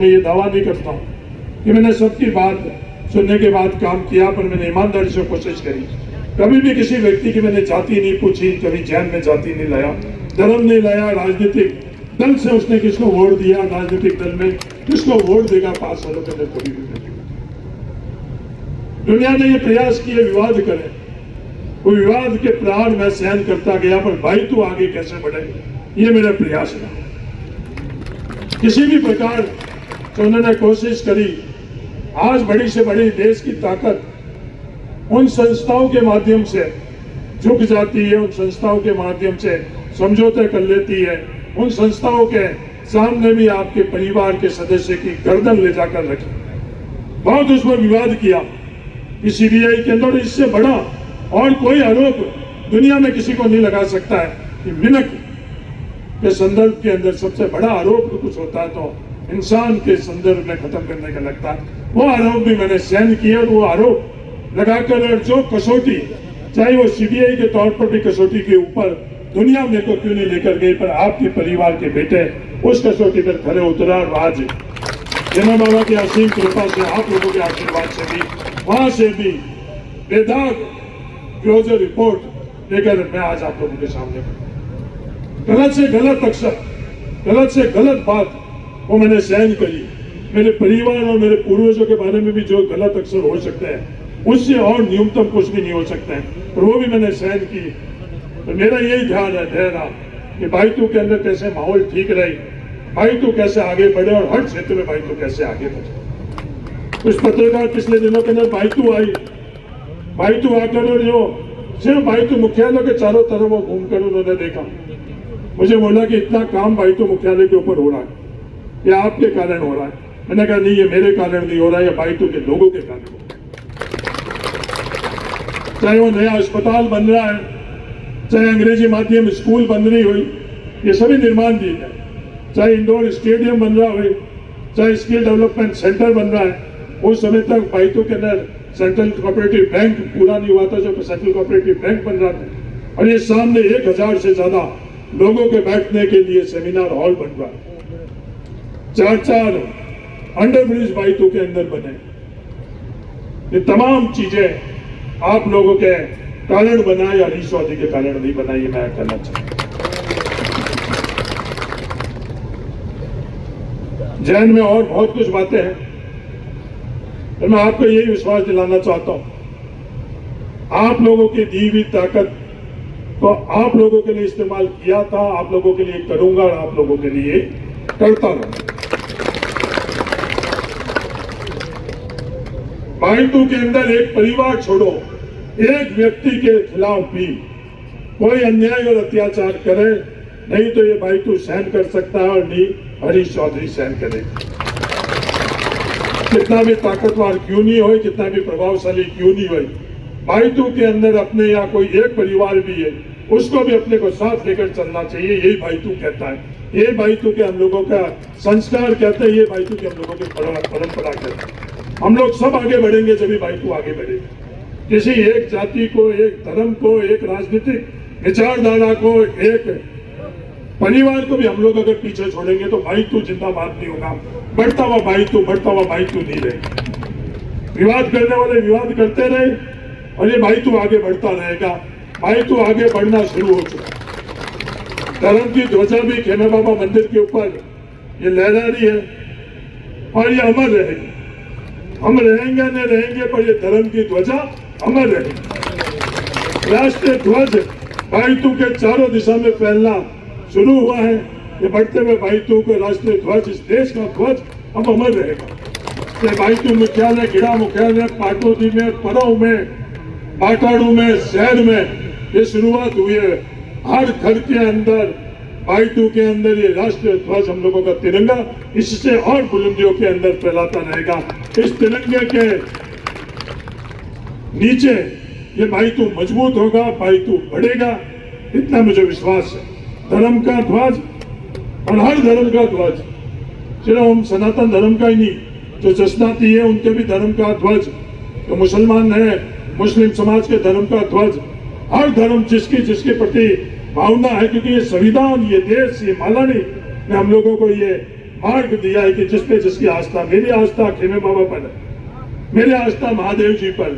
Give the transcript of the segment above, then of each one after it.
ये दावा नहीं करता हूँ कि मैंने सबकी बात सुनने के बाद काम किया, पर मैंने ईमानदारी से कोशिश करी। कभी भी किसी व्यक्ति की मैंने जाति नहीं पूछी, कभी जैन में जाति नहीं लाया, धर्म नहीं लाया, राजनीतिक दल से उसने किसको वोट दिया, राजनीतिक दल में किसको वोट देगा 5 सालों के अंदर कभी भी नहीं। दुनिया ने ये प्रयास किए विवाद करे, वो विवाद के प्रहार में सहन करता गया, पर भाई तू आगे कैसे बढ़े, ये मेरा प्रयास था। किसी भी प्रकार तो उन्होंने कोशिश करी। आज बड़ी से बड़ी देश की ताकत उन संस्थाओं के माध्यम से झुक जाती है, उन संस्थाओं के माध्यम से समझौते कर लेती है। उन संस्थाओं के सामने भी आपके परिवार के सदस्य की गर्दन ले जाकर रखी, बहुत उस पर विवाद किया कि सीबीआई के अंदर इससे बड़ा और कोई आरोप दुनिया में किसी को नहीं लगा सकता है कि मिनक के संदर्भ के अंदर सबसे बड़ा आरोप कुछ होता है तो इंसान के संदर्भ में खत्म करने का लगता है। वो आरोप भी मैंने सहन किया और वो आरोप लगाकर जो कसौटी, चाहे वो सीबीआई के तौर पर भी कसौटी के ऊपर दुनिया मेरे को क्यों नहीं लेकर गई, पर आपके परिवार के बेटे उस कसौटी पर खड़े उतरा। और आज जन्म बाबा की असीम कृपा से, आप लोगों के आशीर्वाद से भी, वहां से भी बेदाग क्लोजर रिपोर्ट लेकर मैं आज आप लोगों के सामने गलत से गलत अक्षर, गलत से गलत बात वो मैंने सहन करी। मेरे परिवार और मेरे पूर्वजों के बारे में भी जो गलत अक्षर हो सकते हैं, उससे और न्यूनतम कुछ भी नहीं हो सकते हैं, और वो भी मैंने सहन की। तो मेरा यही ध्यान है ठहरा कि भाई तू के अंदर कैसे माहौल ठीक रहे, भाई तू कैसे आगे बढ़े, और हर क्षेत्र में भाई तू कैसे आगे बढ़े। कुछ पत्रकार पिछले दिनों के अंदर भाई तू आई, भाई तू आकर, और जो सिर्फ भाई तू मुख्यालय के चारों तरफ वो घूमकर उन्होंने देखा। मुझे बोला कि इतना काम भाई तू मुख्यालय के ऊपर हो रहा है, ये आपके कारण हो रहा है। मैंने कहा नहीं, ये मेरे कारण नहीं हो रहा है, ये भाई तू के लोगों के कारण हो रहा है। चाहे वो नया अस्पताल बन रहा है, चाहे अंग्रेजी माध्यम स्कूल बन रही हुई, ये सभी निर्माण दिए गए, चाहे इंडोर स्टेडियम बन रहा हो, चाहे स्किल डेवलपमेंट सेंटर बन रहा है। उस समय तक भाई तू के अंदर सेंट्रल कोऑपरेटिव बैंक पूरा नहीं हुआ था, जो सेंट्रल कोऑपरेटिव बैंक बन रहा था, और ये सामने 1000 से ज्यादा लोगों के बैठने के लिए सेमिनार हॉल बन रहा है। 4 अंडरब्रिज बाइटू के अंदर बने। ये तमाम चीजें आप लोगों के कारण बना या हरीश चौधरी के कारण नहीं बना, ये मैं कहना चाहता हूं। जैन में और बहुत कुछ बातें हैं, तो मैं आपको यही विश्वास दिलाना चाहता हूं, आप लोगों की दी हुई ताकत तो आप लोगों के लिए इस्तेमाल किया था, आप लोगों के लिए करूंगा और आप लोगों के लिए करता रहूंगा। बाइटू के अंदर एक परिवार छोड़ो, एक व्यक्ति के खिलाफ भी कोई अन्याय और अत्याचार करे नहीं तो ये बाइटू सहन कर सकता है, और नहीं हरीश चौधरी सहन करेगा। कितना भी ताकतवर क्यों नहीं हो, कितना भी प्रभावशाली क्यों नहीं हो, बाइटू के अंदर अपने या कोई एक परिवार भी है, उसको भी अपने को साथ लेकर चलना चाहिए। यही बाइटू कहता है, ये बाइटू के हम लोगों का संस्कार कहते हैं, ये बाइटू के हम लोगों की परंपरा कहते हैं। हम लोग सब आगे बढ़ेंगे जब बाइटू आगे बढ़ेगा। किसी एक जाति को, एक धर्म को, एक राजनीतिक विचारधारा को, एक परिवार को भी हम लोग अगर पीछे छोड़ेंगे तो बाइटू जिंदाबाद नहीं होगा। बढ़ता हुआ बाइटू नहीं रहेगा। विवाद करने वाले विवाद करते रहे और ये बाइटू आगे बढ़ता रहेगा। बाइटू आगे बढ़ना शुरू हो चुका। धर्म की ध्वजा भी खेमे बाबा मंदिर के ऊपर ये लहरा रही है, और ये अमर रहेगी। हम रहेंगे न रहेंगे, पर ये धर्म की ध्वजा अमर रहेगी। राष्ट्रीय ध्वज बाइटू के चारों दिशा में फैलना शुरू हुआ है। ये बढ़ते हुए बाइटू को राष्ट्रीय ध्वज, इस देश का ध्वज अब अमर रहेगा। ये बाइटू मुख्यालय, गिड़ा मुख्यालय, पाटोदी में, परव में, बाटाड़ू में, शहर में ये शुरुआत हुई है। हर घर के अंदर बाइटू के अंदर ये राष्ट्रीय ध्वज, हम लोगों का तिरंगा, इससे और बुलंदियों के अंदर फैलाता रहेगा। इस तिरंगे के नीचे ये बाइटू मजबूत होगा, बाइटू बढ़ेगा, इतना मुझे विश्वास है। धर्म का ध्वज और हर धर्म का ध्वज, सिर्फ हम सनातन धर्म का ही नहीं, जो जसनाती है उनके भी धर्म का ध्वज, जो मुसलमान है मुस्लिम समाज के धर्म का ध्वज, हर धर्म जिसके प्रति भावना है, क्योंकि ये संविधान, ये देश, ये मालानी ने हम लोगों को ये मार्ग दिया है कि जिसपे जिसकी आस्था, मेरी आस्था खेमे बाबा पर है, मेरी आस्था महादेव जी पर,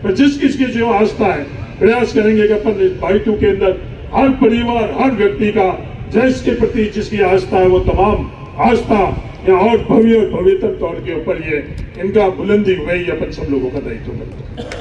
पर जिस किसकी जो आस्था है, प्रयास करेंगे कि अपन इस भाईतू के अंदर हर परिवार, हर व्यक्ति का जिसके प्रति जिसकी आस्था है वो तमाम आस्था या और भव्य और भव्यतम तौर के ऊपर ये इनका बुलंदी हुई, अपन सब लोगों का दायित्व बनता है।